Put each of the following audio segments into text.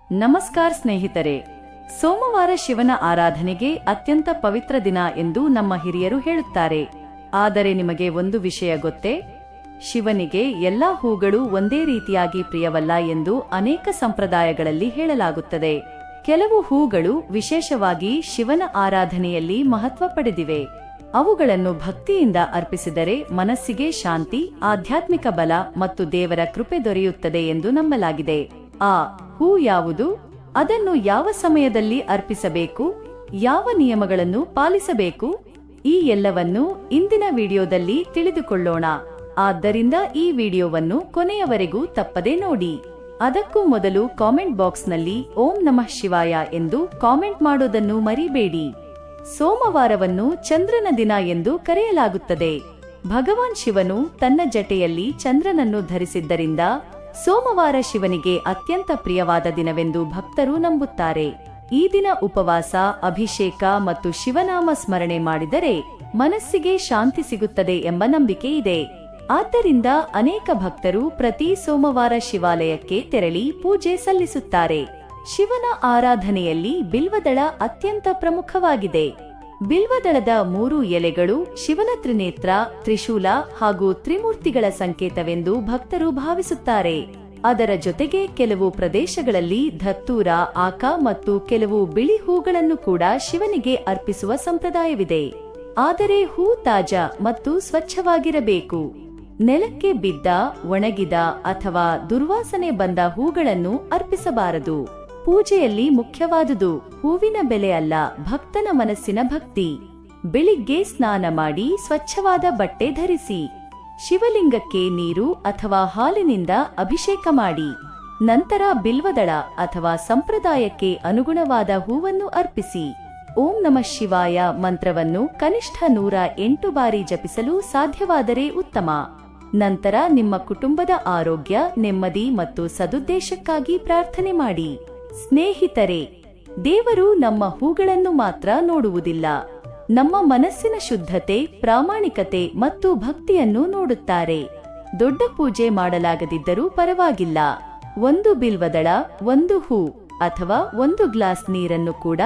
ನಮಸ್ಕಾರ ಸ್ನೇಹಿತರೆ. ಸೋಮವಾರ ಶಿವನ ಆರಾಧನೆಗೆ ಅತ್ಯಂತ ಪವಿತ್ರ ದಿನ ಎಂದು ನಮ್ಮ ಹಿರಿಯರು ಹೇಳುತ್ತಾರೆ. ಆದರೆ ನಿಮಗೆ ಒಂದು ವಿಷಯ ಗೊತ್ತೇ? ಶಿವನಿಗೆ ಎಲ್ಲಾ ಹೂಗಳು ಒಂದೇ ರೀತಿಯಾಗಿ ಪ್ರಿಯವಲ್ಲ ಎಂದು ಅನೇಕ ಸಂಪ್ರದಾಯಗಳಲ್ಲಿ ಹೇಳಲಾಗುತ್ತದೆ. ಕೆಲವು ಹೂಗಳು ವಿಶೇಷವಾಗಿ ಶಿವನ ಆರಾಧನೆಯಲ್ಲಿ ಮಹತ್ವ ಪಡೆದಿವೆ. ಅವುಗಳನ್ನು ಭಕ್ತಿಯಿಂದ ಅರ್ಪಿಸಿದರೆ ಮನಸ್ಸಿಗೆ ಶಾಂತಿ, ಆಧ್ಯಾತ್ಮಿಕ ಬಲ ಮತ್ತು ದೇವರ ಕೃಪೆ ದೊರೆಯುತ್ತದೆ ಎಂದು ನಂಬಲಾಗಿದೆ. ಆ ಹೂ ಯಾವುದು? ಅದನ್ನು ಯಾವ ಸಮಯದಲ್ಲಿ ಅರ್ಪಿಸಬೇಕು? ಯಾವ ನಿಯಮಗಳನ್ನು ಪಾಲಿಸಬೇಕು? ಈ ಎಲ್ಲವನ್ನೂ ಇಂದಿನ ವಿಡಿಯೋದಲ್ಲಿ ತಿಳಿದುಕೊಳ್ಳೋಣ. ಆದ್ದರಿಂದ ಈ ವಿಡಿಯೋವನ್ನು ಕೊನೆಯವರೆಗೂ ತಪ್ಪದೆ ನೋಡಿ. ಅದಕ್ಕೂ ಮೊದಲು ಕಾಮೆಂಟ್ ಬಾಕ್ಸ್ನಲ್ಲಿ ಓಂ ನಮಃ ಶಿವಾಯ ಎಂದು ಕಾಮೆಂಟ್ ಮಾಡೋದನ್ನು ಮರಿಬೇಡಿ. ಸೋಮವಾರವನ್ನು ಚಂದ್ರನ ದಿನ ಎಂದು ಕರೆಯಲಾಗುತ್ತದೆ. ಭಗವಾನ್ ಶಿವನು ತನ್ನ ಜಟೆಯಲ್ಲಿ ಚಂದ್ರನನ್ನು ಧರಿಸಿದ್ದರಿಂದ ಸೋಮವಾರ ಶಿವನಿಗೆ ಅತ್ಯಂತ ಪ್ರಿಯವಾದ ದಿನವೆಂದು ಭಕ್ತರು ನಂಬುತ್ತಾರೆ. ಈ ದಿನ ಉಪವಾಸ, ಅಭಿಷೇಕ ಮತ್ತು ಶಿವನಾಮ ಸ್ಮರಣೆ ಮಾಡಿದರೆ ಮನಸ್ಸಿಗೆ ಶಾಂತಿ ಸಿಗುತ್ತದೆ ಎಂಬ ನಂಬಿಕೆ ಇದೆ. ಆದ್ದರಿಂದ ಅನೇಕ ಭಕ್ತರು ಪ್ರತಿ ಸೋಮವಾರ ಶಿವಾಲಯಕ್ಕೆ ತೆರಳಿ ಪೂಜೆ ಸಲ್ಲಿಸುತ್ತಾರೆ. ಶಿವನ ಆರಾಧನೆಯಲ್ಲಿ ಬಿಲ್ವದಳ ಅತ್ಯಂತ ಪ್ರಮುಖವಾಗಿದೆ. ಬಿಲ್ವದಳದ 3 ಎಲೆಗಳು ಶಿವನ ತ್ರಿನೇತ್ರ, ತ್ರಿಶೂಲ ಹಾಗೂ ತ್ರಿಮೂರ್ತಿಗಳ ಸಂಕೇತವೆಂದು ಭಕ್ತರು ಭಾವಿಸುತ್ತಾರೆ. ಅದರ ಜೊತೆಗೆ ಕೆಲವು ಪ್ರದೇಶಗಳಲ್ಲಿ ಧತ್ತೂರ, ಆಕ ಮತ್ತು ಕೆಲವು ಬಿಳಿ ಹೂಗಳನ್ನು ಕೂಡ ಶಿವನಿಗೆ ಅರ್ಪಿಸುವ ಸಂಪ್ರದಾಯವಿದೆ. ಆದರೆ ಹೂ ತಾಜಾ ಮತ್ತು ಸ್ವಚ್ಛವಾಗಿರಬೇಕು. ನೆಲಕ್ಕೆ ಬಿದ್ದ, ಒಣಗಿದ ಅಥವಾ ದುರ್ವಾಸನೆ ಬಂದ ಹೂಗಳನ್ನು ಅರ್ಪಿಸಬಾರದು. ಪೂಜೆಯಲ್ಲಿ ಮುಖ್ಯವಾದುದು ಹೂವಿನ ಬೆಲೆ ಅಲ್ಲ, ಭಕ್ತನ ಮನಸ್ಸಿನ ಭಕ್ತಿ. ಬೆಳಿಗ್ಗೆ ಸ್ನಾನ ಮಾಡಿ ಸ್ವಚ್ಛವಾದ ಬಟ್ಟೆ ಧರಿಸಿ ಶಿವಲಿಂಗಕ್ಕೆ ನೀರು ಅಥವಾ ಹಾಲಿನಿಂದ ಅಭಿಷೇಕ ಮಾಡಿ ನಂತರ ಬಿಲ್ವದಳ ಅಥವಾ ಸಂಪ್ರದಾಯಕ್ಕೆ ಅನುಗುಣವಾದ ಹೂವನ್ನು ಅರ್ಪಿಸಿ. ಓಂ ನಮಃ ಶಿವಾಯ ಮಂತ್ರವನ್ನು ಕನಿಷ್ಠ 108 ಬಾರಿ ಜಪಿಸಲು ಸಾಧ್ಯವಾದರೆ ಉತ್ತಮ. ನಂತರ ನಿಮ್ಮ ಕುಟುಂಬದ ಆರೋಗ್ಯ, ನೆಮ್ಮದಿ ಮತ್ತು ಸದುದ್ದೇಶಕ್ಕಾಗಿ ಪ್ರಾರ್ಥನೆ ಮಾಡಿ. ಸ್ನೇಹಿತರೆ, ದೇವರು ನಮ್ಮ ಹೂಗಳನ್ನು ಮಾತ್ರ ನೋಡುವುದಿಲ್ಲ, ನಮ್ಮ ಮನಸ್ಸಿನ ಶುದ್ಧತೆ, ಪ್ರಾಮಾಣಿಕತೆ ಮತ್ತು ಭಕ್ತಿಯನ್ನು ನೋಡುತ್ತಾರೆ. ದೊಡ್ಡ ಪೂಜೆ ಮಾಡಲಾಗದಿದ್ದರೂ ಪರವಾಗಿಲ್ಲ. ಒಂದು ಬಿಲ್ವದಳ, ಒಂದು ಹೂ ಅಥವಾ ಒಂದು ಗ್ಲಾಸ್ ನೀರನ್ನು ಕೂಡ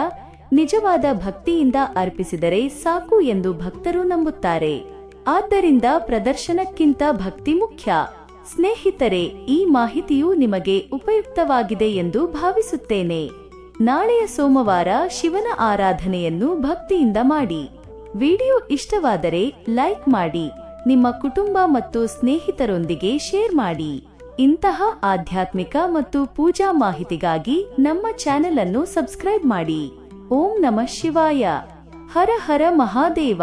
ನಿಜವಾದ ಭಕ್ತಿಯಿಂದ ಅರ್ಪಿಸಿದರೆ ಸಾಕು ಎಂದು ಭಕ್ತರು ನಂಬುತ್ತಾರೆ. ಆದ್ದರಿಂದ ಪ್ರದರ್ಶನಕ್ಕಿಂತ ಭಕ್ತಿ ಮುಖ್ಯ. ಸ್ನೇಹಿತರೆ, ಈ ಮಾಹಿತಿಯು ನಿಮಗೆ ಉಪಯುಕ್ತವಾಗಿದೆ ಎಂದು ಭಾವಿಸುತ್ತೇನೆ. ನಾಳೆಯ ಸೋಮವಾರ ಶಿವನ ಆರಾಧನೆಯನ್ನು ಭಕ್ತಿಯಿಂದ ಮಾಡಿ. ವಿಡಿಯೋ ಇಷ್ಟವಾದರೆ ಲೈಕ್ ಮಾಡಿ, ನಿಮ್ಮ ಕುಟುಂಬ ಮತ್ತು ಸ್ನೇಹಿತರೊಂದಿಗೆ ಶೇರ್ ಮಾಡಿ. ಇಂತಹ ಆಧ್ಯಾತ್ಮಿಕ ಮತ್ತು ಪೂಜಾ ಮಾಹಿತಿಗಾಗಿ ನಮ್ಮ ಚಾನೆಲ್ ಅನ್ನು ಸಬ್ಸ್ಕ್ರೈಬ್ ಮಾಡಿ. ಓಂ ನಮಃ ಶಿವಾಯ. ಹರ ಹರ ಮಹಾದೇವ.